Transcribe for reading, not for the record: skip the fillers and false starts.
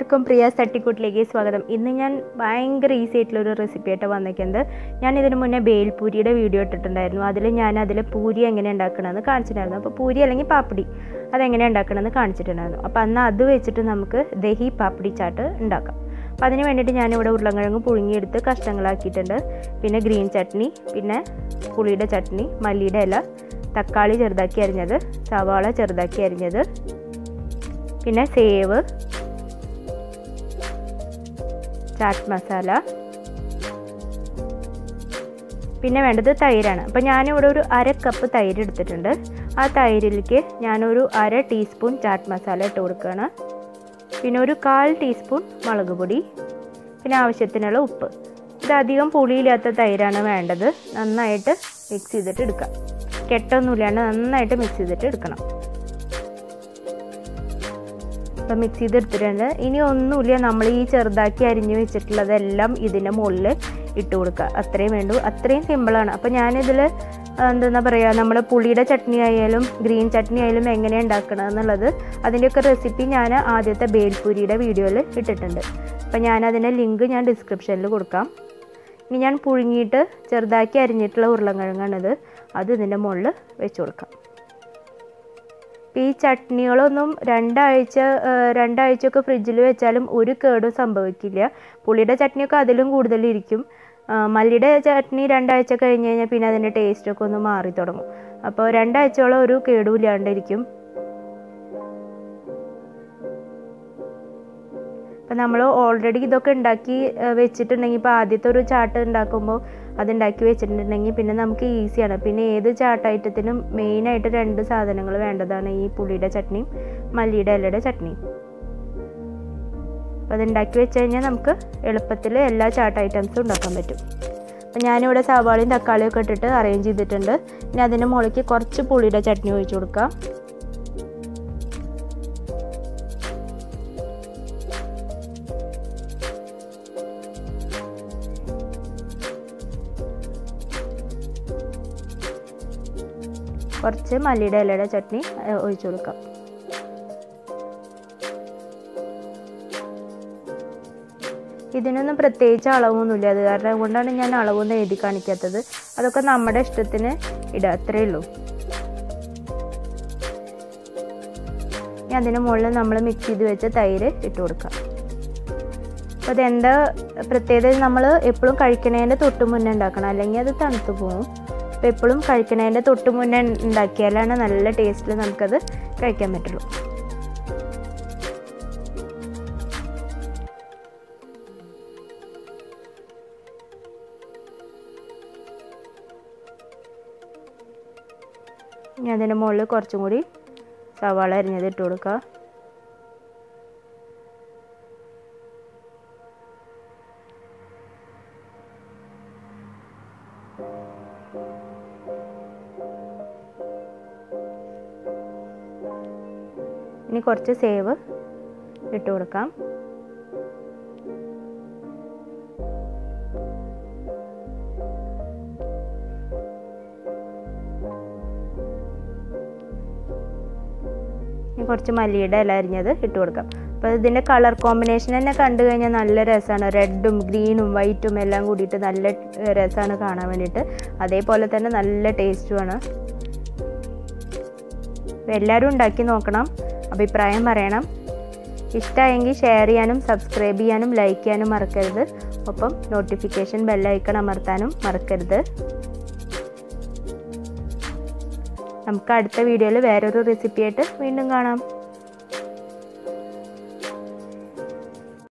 എല്ലാവർക്കും പ്രിയ തട്ടിക്കൂട്ടിലേക്ക് സ്വാഗതം. ഇന്ന് ഞാൻ ഭയങ്കര ഈസി ആയിട്ടുള്ളൊരു റെസിപ്പി ആയിട്ട് വന്നിരിക്കുന്നത്. ഞാൻ ഇതിന് മുന്നേ ബേൽപൂരിയുടെ വീഡിയോ ഇട്ടിട്ടുണ്ടായിരുന്നു. അതിൽ പൂരി എങ്ങനെ ഉണ്ടാക്കണമെന്ന് കാണിച്ചിട്ടുണ്ടായിരുന്നു. അപ്പോൾ പൂരി അല്ലെങ്കിൽ പാപ്പടി അതെങ്ങനെ ഉണ്ടാക്കണമെന്ന് കാണിച്ചിട്ടുണ്ടായിരുന്നു. അപ്പോൾ അന്ന് അത് വെച്ചിട്ട് നമുക്ക് ദഹി പാപ്പടി ചാട്ട് ഉണ്ടാക്കാം. അപ്പോൾ അതിന് വേണ്ടിയിട്ട് ഞാനിവിടെ ഉരുളക്കിഴങ്ങ് പുഴുങ്ങിയെടുത്ത് കഷ്ണങ്ങളാക്കിയിട്ടുണ്ട്. പിന്നെ ഗ്രീൻ ചട്നി, പിന്നെ പുളിയുടെ ചട്നി, മല്ലിയുടെ ഇല, തക്കാളി ചെറുതാക്കി അരിഞ്ഞത്, സവാള ചെറുതാക്കി അരിഞ്ഞത്, പിന്നെ സേവ്, ചാട്ട് മസാല, പിന്നെ വേണ്ടത് തൈരാണ്. അപ്പോൾ ഞാനിവിടെ ഒരു 1/2 കപ്പ് തൈര് എടുത്തിട്ടുണ്ട്. ആ തൈരിലേക്ക് ഞാനൊരു 1/2 ടീസ്പൂൺ ചാട്ട് മസാല ഇട്ട് കൊടുക്കുകയാണ്. പിന്നെ ഒരു 1/4 ടീസ്പൂൺ മുളക് പൊടി, പിന്നെ ആവശ്യത്തിനുള്ള ഉപ്പ്. ഇത് അധികം പുളിയില്ലാത്ത തൈരാണ് വേണ്ടത്. നന്നായിട്ട് മിക്സ് ചെയ്തിട്ട് എടുക്കാം. കെട്ടൊന്നുമില്ലാണ്ട് നന്നായിട്ട് മിക്സ് ചെയ്തിട്ട് എടുക്കണം. അപ്പോൾ മിക്സ് ചെയ്തെടുത്തിട്ടുണ്ട്. ഇനി ഒന്നുമില്ല, നമ്മൾ ഈ ചെറുതാക്കി അരിഞ്ഞ് വെച്ചിട്ടുള്ളതെല്ലാം ഇതിൻ്റെ മുകളിൽ ഇട്ട് കൊടുക്കുക. അത്രയും വേണ്ടു. അത്രയും സിമ്പിളാണ്. അപ്പോൾ ഞാനിതിൽ എന്താ പറയുക, നമ്മൾ പുളിയുടെ ചട്നി ആയാലും ഗ്രീൻ ചട്നി ആയാലും എങ്ങനെ ഉണ്ടാക്കണം എന്നുള്ളത് അതിൻ്റെയൊക്കെ റെസിപ്പി ഞാൻ ആദ്യത്തെ ബേൽപൂരിയുടെ വീഡിയോയിൽ ഇട്ടിട്ടുണ്ട്. അപ്പോൾ ഞാനതിൻ്റെ ലിങ്ക് ഞാൻ ഡിസ്ക്രിപ്ഷനിൽ കൊടുക്കാം. ഇനി ഞാൻ പുഴുങ്ങിയിട്ട് ചെറുതാക്കി അരിഞ്ഞിട്ടുള്ള ഉരുളക്കിഴങ്ങാണിത്. അത് ഇതിൻ്റെ മുകളിൽ വെച്ച് കൊടുക്കാം. ഈ ചട്നികളൊന്നും രണ്ടാഴ്ചയൊക്കെ ഫ്രിഡ്ജിൽ വെച്ചാലും ഒരു കേടും സംഭവിക്കില്ല. പുളിയുടെ ചട്നിയൊക്കെ അതിലും കൂടുതലിരിക്കും. മല്ലിയുടെ ചട്നി 2 ആഴ്ച കഴിഞ്ഞ് കഴിഞ്ഞാൽ പിന്നെ അതിൻ്റെ ടേസ്റ്റൊക്കെ ഒന്ന് മാറി തുടങ്ങും. അപ്പോൾ 2 ആഴ്ചയോളം ഒരു കേടും ഇല്ലാണ്ടിരിക്കും. അപ്പോൾ നമ്മൾ ഓൾറെഡി ഇതൊക്കെ ഉണ്ടാക്കി വെച്ചിട്ടുണ്ടെങ്കിൽ, ഇപ്പോൾ ആദ്യത്തെ ഒരു ചാട്ട് ഉണ്ടാക്കുമ്പോൾ അതുണ്ടാക്കി വെച്ചിട്ടുണ്ടെങ്കിൽ പിന്നെ നമുക്ക് ഈസിയാണ്. പിന്നെ ഏത് ചാട്ട് ഐറ്റത്തിനും മെയിനായിട്ട് 2 സാധനങ്ങൾ വേണ്ടതാണ്, ഈ പുളിയുടെ ചട്നിയും മല്ലിയുടെ ഇലയുടെ ചട്നിയും. അപ്പോൾ അതുണ്ടാക്കി വെച്ച് കഴിഞ്ഞാൽ നമുക്ക് എളുപ്പത്തിൽ എല്ലാ ചാട്ട് ഐറ്റംസും ഉണ്ടാക്കാൻ പറ്റും. അപ്പോൾ ഞാനിവിടെ സവാളയും തക്കാളിയും ഒക്കെ ഇട്ടിട്ട് അറേഞ്ച് ചെയ്തിട്ടുണ്ട്. ഇനി അതിൻ്റെ മുകളിലേക്ക് കുറച്ച് പുളിയുടെ ചട്നി ഒഴിച്ച് കൊടുക്കാം. കുറച്ച് മല്ലിയുടെ ഇലയുടെ ചട്നി ഒഴിച്ചു കൊടുക്കാം. ഇതിനൊന്നും പ്രത്യേകിച്ച് അളവൊന്നുമില്ല. അത് കാരണം കൊണ്ടാണ് ഞാൻ അളവൊന്നും എഴുതി കാണിക്കാത്തത്. അതൊക്കെ നമ്മുടെ ഇഷ്ടത്തിന് ഇടുക, അത്രയേ ഉള്ളൂ. ഇനി അതിന് മുകളിൽ നമ്മൾ മിക്സ് ചെയ്ത് വെച്ച തൈര് ഇട്ട് കൊടുക്കാം. അപ്പോൾ അതെന്താ പ്രത്യേകത, നമ്മൾ എപ്പോഴും കഴിക്കണതിൻ്റെ തൊട്ട് മുന്നേ ഉണ്ടാക്കണം, അല്ലെങ്കിൽ അത് തണുത്ത് പോകും. അപ്പോൾ എപ്പോഴും കഴിക്കണതിൻ്റെ തൊട്ട് മുന്നേ ഉണ്ടാക്കിയാലാണ് നല്ല ടേസ്റ്റിൽ നമുക്കത് കഴിക്കാൻ പറ്റുള്ളൂ. ഇനി അതിൻ്റെ മുകളിൽ കുറച്ചും കൂടി സവാള അരിഞ്ഞത് ഇട്ട് കൊടുക്കുക. ഇനി കുറച്ച് സേവ് ഇട്ട് കൊടുക്കാം. ഇനി കുറച്ച് മല്ലിയുടെ ഇല അരിഞ്ഞത് ഇട്ട് കൊടുക്കാം. അപ്പോൾ ഇതിൻ്റെ കളർ കോമ്പിനേഷൻ തന്നെ കണ്ടു കഴിഞ്ഞാൽ നല്ല രസമാണ്. റെഡും ഗ്രീനും വൈറ്റും എല്ലാം കൂടിയിട്ട് നല്ല രസമാണ് കാണാൻ വേണ്ടിയിട്ട്. അതേപോലെ തന്നെ നല്ല ടേസ്റ്റുമാണ്. എല്ലാവരും ഉണ്ടാക്കി നോക്കണം, അഭിപ്രായം പറയണം. ഇഷ്ടമായെങ്കിൽ ഷെയർ ചെയ്യാനും സബ്സ്ക്രൈബ് ചെയ്യാനും ലൈക്ക് ചെയ്യാനും മറക്കരുത്. ഒപ്പം നോട്ടിഫിക്കേഷൻ ബെല്ലൈക്കൺ അമർത്താനും മറക്കരുത്. നമുക്ക് അടുത്ത വീഡിയോയിൽ വേറൊരു റെസിപ്പിയായിട്ട് വീണ്ടും കാണാം.